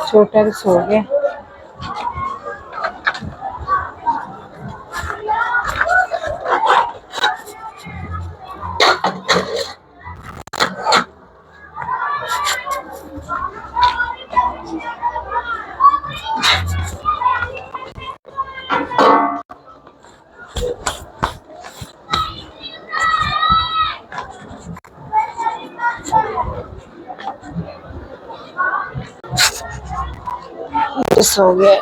छोटा सो गया। सो गया।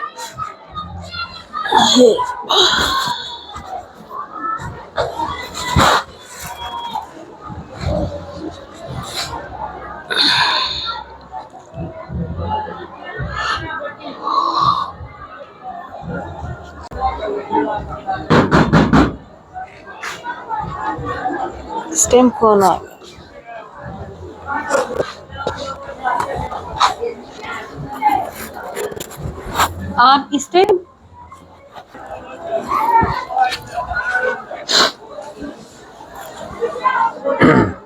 इस टाइम कौन आ गया? आप इस टाइम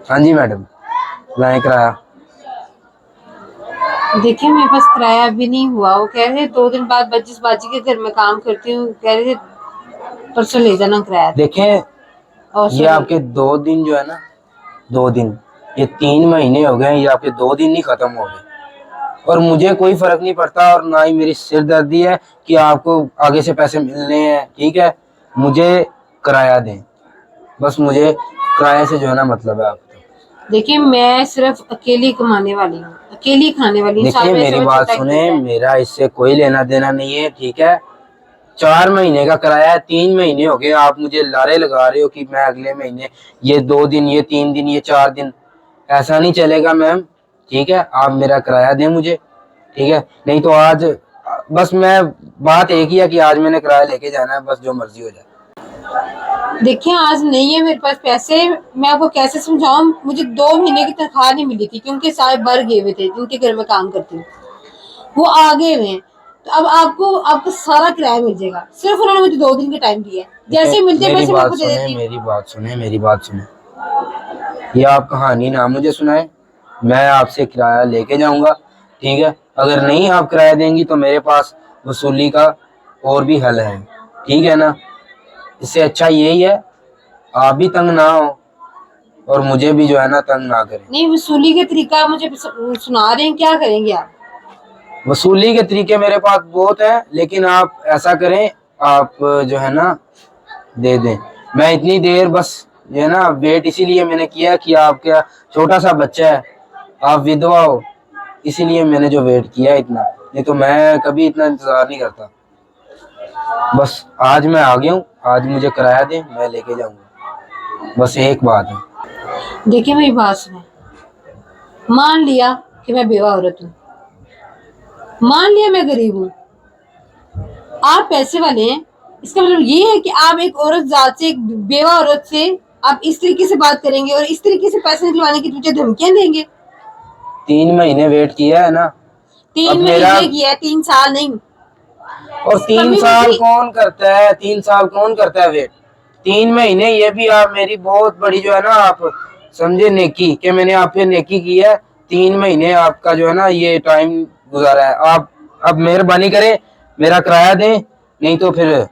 हाँ जी मैडम, लाए किराया। देखिए मेरे पास किराया भी नहीं हुआ। वो कह रहे थे 2 दिन बाद जिस बाजी के घर में काम करती हूँ, कह रहे थे परसों ले जाना किराया। देखें, ये आपके 2 दिन जो है ना, 2 दिन, ये 3 महीने हो गए, ये आपके 2 दिन नहीं खत्म हो गए। और मुझे कोई फर्क नहीं पड़ता, और ना ही मेरी सिरदर्दी है कि आपको आगे से पैसे मिलने हैं। ठीक है, मुझे किराया दें, बस मुझे किराए से जो है ना मतलब है। आप देखिए मैं सिर्फ अकेली कमाने वाली हूँ, अकेली खाने वाली हूँ। देखिए मेरी बात सुने, मेरा इससे कोई लेना देना नहीं है। ठीक है, 4 महीने का किराया है, 3 महीने हो गए, आप मुझे लारे लगा रहे हो कि मैं अगले महीने ये 2 दिन, ये 3 दिन, ये 4 दिन, ऐसा नहीं चलेगा मैम। ठीक है, आप मेरा किराया दें मुझे। ठीक है, नहीं तो आज बस मैं बात एक ही है कि आज मैंने किराया लेके जाना है, बस जो मर्जी हो जाए। देखिए आज नहीं है मेरे पास पैसे, मैं आपको कैसे समझाऊं। मुझे 2 महीने की तनख्वाह नहीं मिली थी क्योंकि सारे बर गए हुए थे, जिनके घर में काम करती हूँ वो आ गए हुए हैं। तो अब आपको सारा किराया मिल जाएगा। सिर्फ उन्होंने मुझे 2 दिन का टाइम दिया है, जैसे मिलते पैसे मैं आपको दे देती हूँ। मेरी बात सुने, ये आप कहानी ना मुझे सुनाए। मैं आपसे किराया लेके जाऊंगा। ठीक है, अगर नहीं आप किराया देंगी तो मेरे पास वसूली का और भी हल है। ठीक है ना, इससे अच्छा यही है आप भी तंग ना हो और मुझे भी जो है ना तंग ना करें। नहीं, वसूली के तरीका आप मुझे सुना रहे हैं, क्या करेंगे आप? वसूली के तरीके मेरे पास बहुत है, लेकिन आप ऐसा करें, आप जो है ना दे दें। मैं इतनी देर बस जो है ना वेट इसीलिए मैंने किया कि आपका छोटा सा बच्चा है, आप विधवा हो, इसीलिए मैंने जो वेट किया है इतना, नहीं तो मैं कभी इतना इंतजार नहीं करता। बस आज मैं आ गया हूँ, आज मुझे किराया दें, मैं लेके जाऊंगा, बस एक बात है। देखिए मेरी बात सुने, मान लिया कि मैं बेवा औरत हूँ, मान लिया मैं गरीब हूँ, आप पैसे वाले हैं, इसका मतलब ये है कि आप एक औरत जात से, एक बेवा औरत से आप इस तरीके से बात करेंगे और इस तरीके से पैसे निकलवाने की मुझे धमकियां देंगे? 3 महीने वेट किया है ना। 3 महीने किया है, 3 साल नहीं। और 3 साल कौन करता है, 3 साल कौन करता है वेट? 3 महीने, ये भी आप मेरी बहुत बड़ी जो है ना आप समझे नेकी, कि मैंने आप पे नेकी की है। 3 महीने आपका जो है ना ये टाइम गुजारा है। आप अब मेहरबानी करें, मेरा किराया दें, नहीं तो फिर।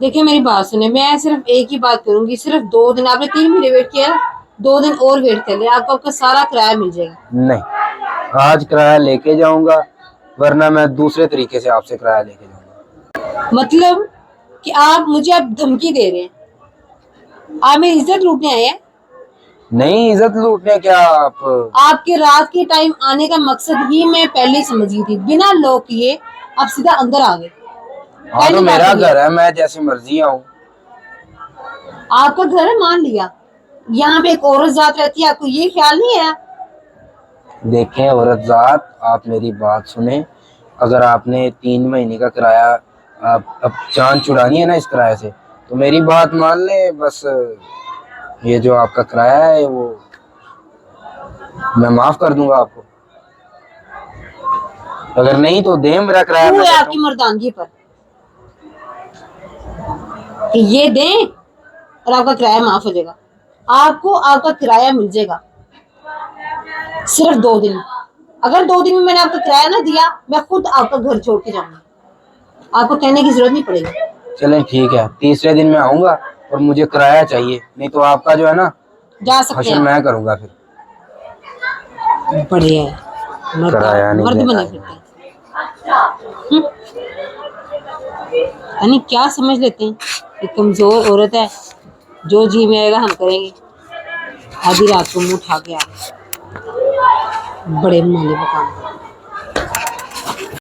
देखिए मेरी बात सुने, मैं सिर्फ एक ही बात करूंगी, सिर्फ 2 दिन, आपने 3 महीने वेट किया, 2 दिन और वेट कर ले, आपको आपका सारा किराया मिल जाएगा। नहीं, आज किराया लेके जाऊंगा, वरना मैं दूसरे तरीके से आपसे किराया लेके जाऊंगा। मतलब कि आप मुझे अब धमकी दे रहे हैं, आप मेरी इज्जत लूटने आए हैं? नहीं, इज्जत लूटने क्या? आपके रात के टाइम आने का मकसद ही मैं पहले समझ गई थी, बिना लॉक किए आप सीधा अंदर आ गए। हाँ तो मेरा घर है, मैं जैसे मर्जी आऊं। आपका घर है, मान लिया, यहाँ पे एक औरत जात रहती है, आपको ये ख्याल नहीं है? देखें औरत जात, आप मेरी बात सुने, अगर आपने 3 महीने का किराया आप अब जान छुड़ानी है ना इस किराए से, तो मेरी बात मान ले। बस ये जो आपका किराया है वो मैं माफ कर दूंगा आपको। अगर नहीं तो दे मेरा किराया। वो मैं है देता आपकी मर्दानगी पर कि ये दें और आपका किराया माफ हो जाएगा। आपको आपका किराया मिल जाएगा सिर्फ 2 दिन। अगर 2 दिन में मैंने आपका किराया ना दिया, मैं खुद आपका घर छोड़ के जाऊंगी, आपको कहने की जरूरत नहीं पड़ेगी। हूँ। चलें ठीक है, तीसरे दिन मैं आऊंगा और मुझे किराया चाहिए, नहीं तो आपका जो है ना जा सकते हशर हैं मैं करूंगा फिर। आप। बढ़िया है, किराया नहीं मर्द देना बने है। फिरते हैं। यानी क्या समझ लेते हैं कि कमजोर औरत है, जो जी में आएगा हम करेंगे। आधी रात को मुंह उठा के आ गए, बड़े माले मकान।